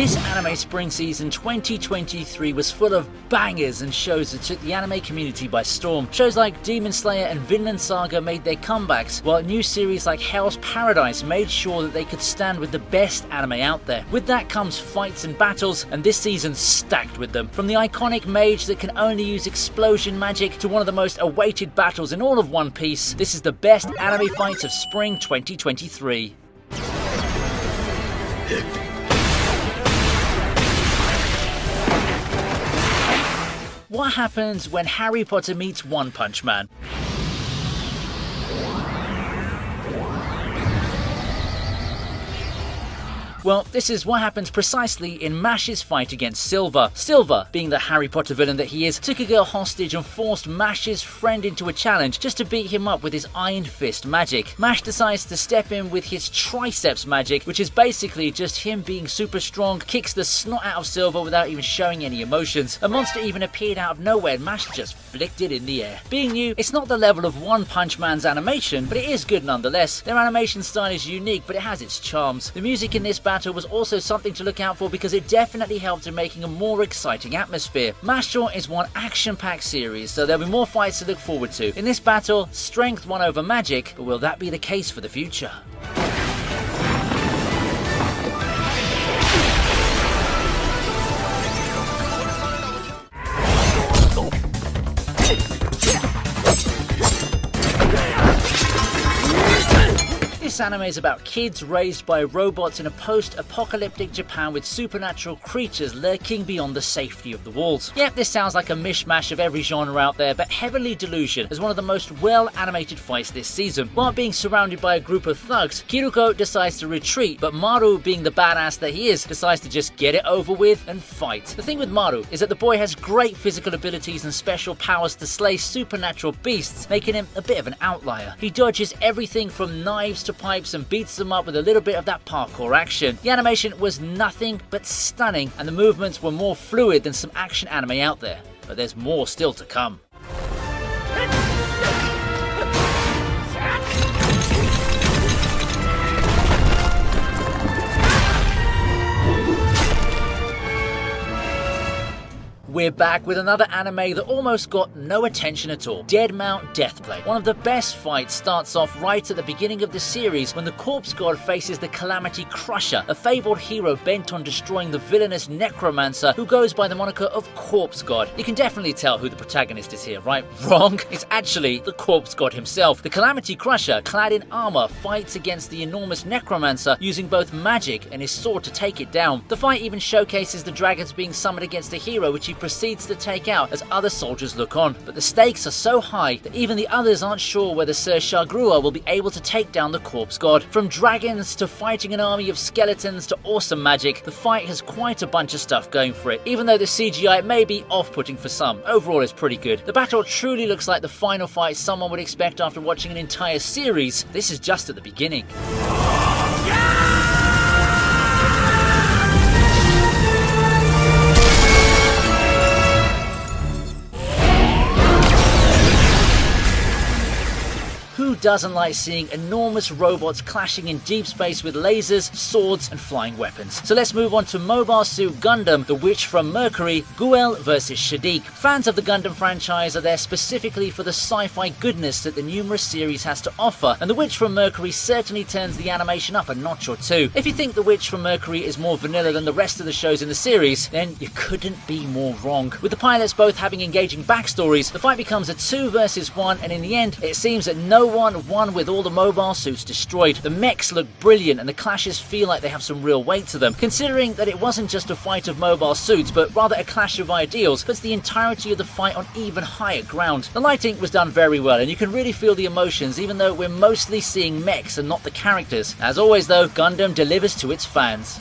This anime spring season 2023 was full of bangers and shows that took the anime community by storm. Shows like Demon Slayer and Vinland Saga made their comebacks, while new series like Hell's Paradise made sure that they could stand with the best anime out there. With that comes fights and battles, and this season's stacked with them. From the iconic mage that can only use explosion magic to one of the most awaited battles in all of One Piece, this is the best anime fights of spring 2023. What happens when Harry Potter meets One Punch Man? Well, this is what happens precisely in Mash's fight against Silver. Silver, being the Harry Potter villain that he is, took a girl hostage and forced Mash's friend into a challenge just to beat him up with his Iron Fist magic. Mash decides to step in with his Triceps magic, which is basically just him being super strong, kicks the snot out of Silver without even showing any emotions. A monster even appeared out of nowhere and Mash just flicked it in the air. Being new, it's not the level of One Punch Man's animation, but it is good nonetheless. Their animation style is unique, but it has its charms. The music in this battle was also something to look out for because it definitely helped in making a more exciting atmosphere. Mashle is one action-packed series, so there'll be more fights to look forward to. In this battle, strength won over magic, but will that be the case for the future? This anime is about kids raised by robots in a post-apocalyptic Japan with supernatural creatures lurking beyond the safety of the walls. Yep, this sounds like a mishmash of every genre out there, but Heavenly Delusion is one of the most well-animated fights this season. While being surrounded by a group of thugs, Kiruko decides to retreat, but Maru, being the badass that he is, decides to just get it over with and fight. The thing with Maru is that the boy has great physical abilities and special powers to slay supernatural beasts, making him a bit of an outlier. He dodges everything from knives to pipes and beats them up with a little bit of that parkour action. The animation was nothing but stunning, and the movements were more fluid than some action anime out there. But there's more still to come. We're back with another anime that almost got no attention at all. Dead Mount Deathblade. One of the best fights starts off right at the beginning of the series when the Corpse God faces the Calamity Crusher, a fabled hero bent on destroying the villainous necromancer who goes by the moniker of Corpse God. You can definitely tell who the protagonist is here, right? Wrong. It's actually the Corpse God himself. The Calamity Crusher, clad in armor, fights against the enormous necromancer using both magic and his sword to take it down. The fight even showcases the dragons being summoned against the hero, which he proceeds to take out as other soldiers look on. But the stakes are so high that even the others aren't sure whether Sir Shagrua will be able to take down the Corpse God. From dragons to fighting an army of skeletons to awesome magic, the fight has quite a bunch of stuff going for it. Even though the CGI may be off-putting for some, overall it's pretty good. The battle truly looks like the final fight someone would expect after watching an entire series. This is just at the beginning. Who doesn't like seeing enormous robots clashing in deep space with lasers, swords, and flying weapons? So let's move on to Mobile Suit Gundam, The Witch from Mercury, Guel vs Shaddiq. Fans of the Gundam franchise are there specifically for the sci-fi goodness that the numerous series has to offer, and The Witch from Mercury certainly turns the animation up a notch or two. If you think The Witch from Mercury is more vanilla than the rest of the shows in the series, then you couldn't be more wrong. With the pilots both having engaging backstories, the fight becomes a 2 versus 1, and in the end, it seems that no one won with all the mobile suits destroyed. The mechs look brilliant and the clashes feel like they have some real weight to them. Considering that it wasn't just a fight of mobile suits, but rather a clash of ideals, puts the entirety of the fight on even higher ground. The lighting was done very well, and you can really feel the emotions even though we're mostly seeing mechs and not the characters. As always though, Gundam delivers to its fans.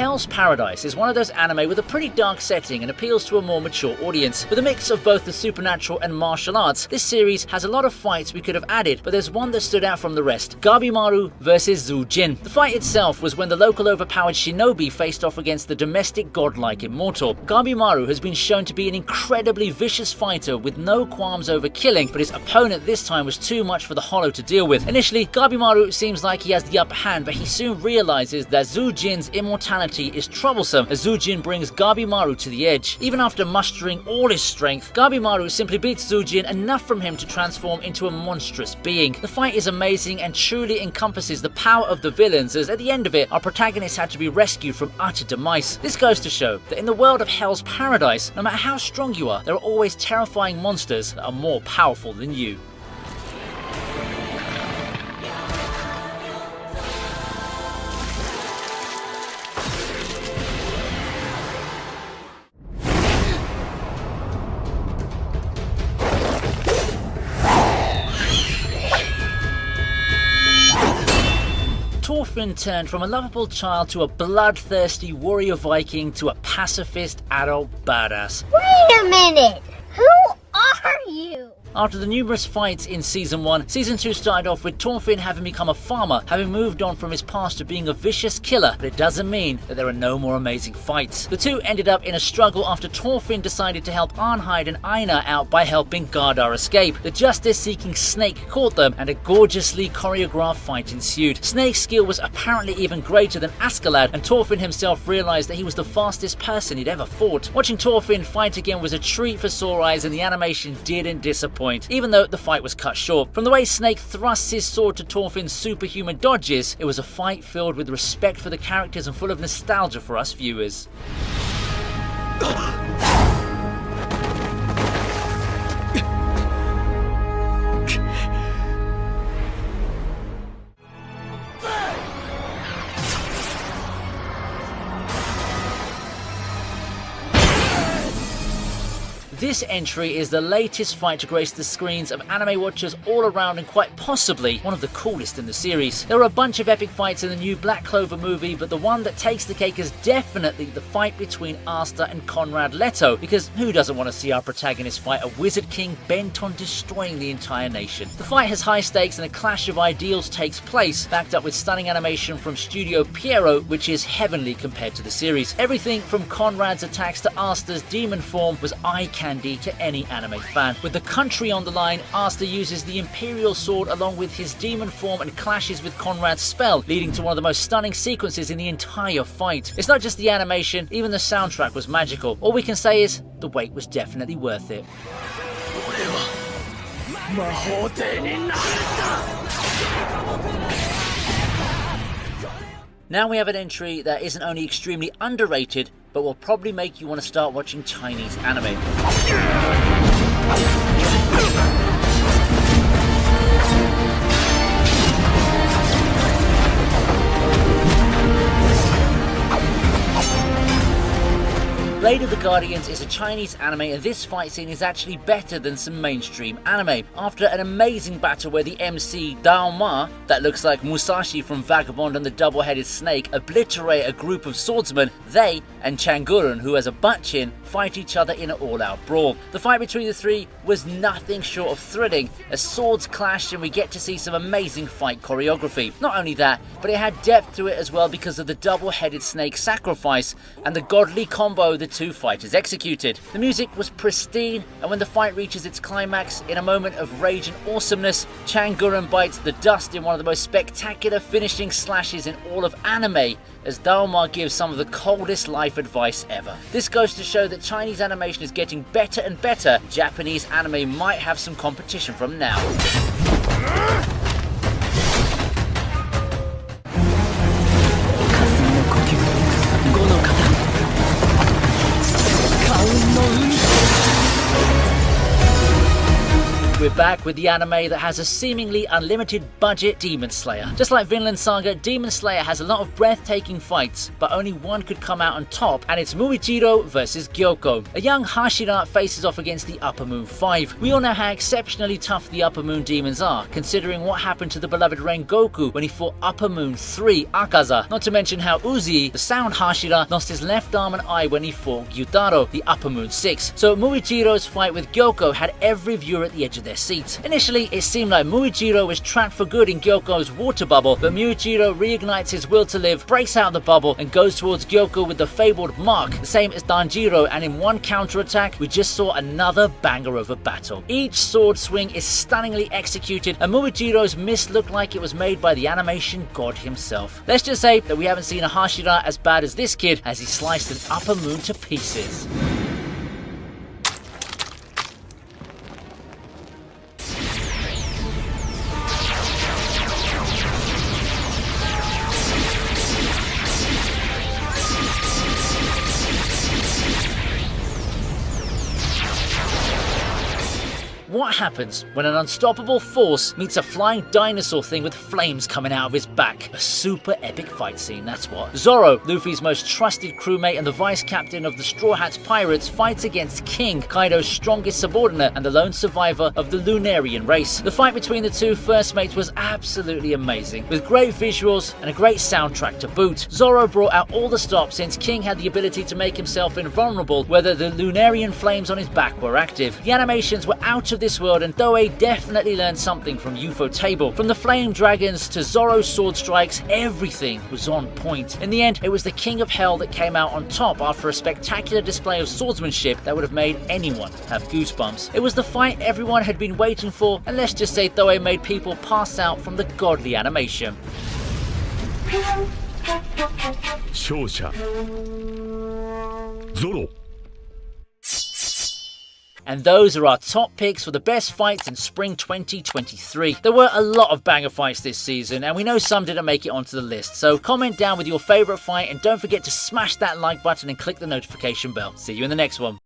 Hell's Paradise is one of those anime with a pretty dark setting and appeals to a more mature audience. With a mix of both the supernatural and martial arts, this series has a lot of fights we could have added, but there's one that stood out from the rest: Gabimaru vs Zujin. The fight itself was when the local overpowered shinobi faced off against the domestic godlike immortal. Gabimaru has been shown to be an incredibly vicious fighter with no qualms over killing, but his opponent this time was too much for the Hollow to deal with. Initially, Gabimaru seems like he has the upper hand, but he soon realizes that Zujin's immortality is troublesome as Zujin brings Gabimaru to the edge. Even after mustering all his strength, Gabimaru simply beats Zujin enough from him to transform into a monstrous being. The fight is amazing and truly encompasses the power of the villains, as at the end of it, our protagonist had to be rescued from utter demise. This goes to show that in the world of Hell's Paradise, no matter how strong you are, there are always terrifying monsters that are more powerful than you. Thorfinn turned from a lovable child to a bloodthirsty warrior Viking to a pacifist adult badass. Wait a minute! Who are you? After the numerous fights in Season 1, Season 2 started off with Thorfinn having become a farmer, having moved on from his past to being a vicious killer, but it doesn't mean that there are no more amazing fights. The two ended up in a struggle after Thorfinn decided to help Arnheid and Einar out by helping Gardar escape. The justice-seeking Snake caught them, and a gorgeously choreographed fight ensued. Snake's skill was apparently even greater than Askeladd, and Thorfinn himself realized that he was the fastest person he'd ever fought. Watching Thorfinn fight again was a treat for sore eyes, and the animation didn't disappoint, even though the fight was cut short. From the way Snake thrusts his sword to Thorfinn's superhuman dodges, it was a fight filled with respect for the characters and full of nostalgia for us viewers. This entry is the latest fight to grace the screens of anime watchers all around, and quite possibly one of the coolest in the series. There are a bunch of epic fights in the new Black Clover movie, but the one that takes the cake is definitely the fight between Asta and Conrad Leto, because who doesn't want to see our protagonist fight a wizard king bent on destroying the entire nation? The fight has high stakes and a clash of ideals takes place, backed up with stunning animation from Studio Pierrot, which is heavenly compared to the series. Everything from Conrad's attacks to Asta's demon form was eye-candy to any anime fan. With the country on the line, Asta uses the Imperial Sword along with his demon form and clashes with Conrad's spell, leading to one of the most stunning sequences in the entire fight. It's not just the animation, even the soundtrack was magical. All we can say is, the wait was definitely worth it. Now we have an entry that isn't only extremely underrated, but will probably make you want to start watching Chinese anime. Blade of the Guardians is a Chinese anime, and this fight scene is actually better than some mainstream anime. After an amazing battle where the MC Dao Ma, that looks like Musashi from Vagabond and the Double-Headed Snake, obliterate a group of swordsmen, they and Changuren, who has a butt chin, fight each other in an all-out brawl. The fight between the three was nothing short of thrilling, as swords clashed and we get to see some amazing fight choreography. Not only that, but it had depth to it as well because of the Double-Headed Snake sacrifice and the godly combo the two fighters executed. The music was pristine, and when the fight reaches its climax, in a moment of rage and awesomeness, Changuren bites the dust in one of the most spectacular finishing slashes in all of anime, as Daoma gives some of the coldest life advice ever. This goes to show that Chinese animation is getting better and better. Japanese anime might have some competition from now. We're back with the anime that has a seemingly unlimited budget Demon Slayer. Just like Vinland Saga, Demon Slayer has a lot of breathtaking fights, but only one could come out on top, and it's Muichiro versus Gyoko. A young Hashira faces off against the Upper Moon 5. We all know how exceptionally tough the Upper Moon demons are, considering what happened to the beloved Rengoku when he fought Upper Moon 3 Akaza. Not to mention how Uzi, the sound Hashira, lost his left arm and eye when he fought Gyutaro, the Upper Moon 6. So Muichiro's fight with Gyoko had every viewer at the edge of their seats. Initially, it seemed like Muichiro was trapped for good in Gyoko's water bubble, but Muichiro reignites his will to live, breaks out the bubble, and goes towards Gyoko with the fabled mark, the same as Danjiro, and in one counterattack, we just saw another banger of a battle. Each sword swing is stunningly executed, and Muichiro's miss looked like it was made by the animation god himself. Let's just say that we haven't seen a Hashira as bad as this kid as he sliced an Upper Moon to pieces. What happens when an unstoppable force meets a flying dinosaur thing with flames coming out of his back? A super epic fight scene, that's what. Zoro, Luffy's most trusted crewmate and the vice captain of the Straw Hats Pirates, fights against King, Kaido's strongest subordinate and the lone survivor of the Lunarian race. The fight between the two first mates was absolutely amazing, with great visuals and a great soundtrack to boot. Zoro brought out all the stops since King had the ability to make himself invulnerable whether the Lunarian flames on his back were active. The animations were out of this world, and Toei definitely learned something from Ufotable. From the flame dragons to Zoro's sword strikes, everything was on point. In the end, it was the King of Hell that came out on top after a spectacular display of swordsmanship that would have made anyone have goosebumps. It was the fight everyone had been waiting for, and let's just say Toei made people pass out from the godly animation. 勝者ゾロ And those are our top picks for the best fights in spring 2023. There were a lot of banger fights this season, and we know some didn't make it onto the list, so comment down with your favourite fight and don't forget to smash that like button and click the notification bell. See you in the next one.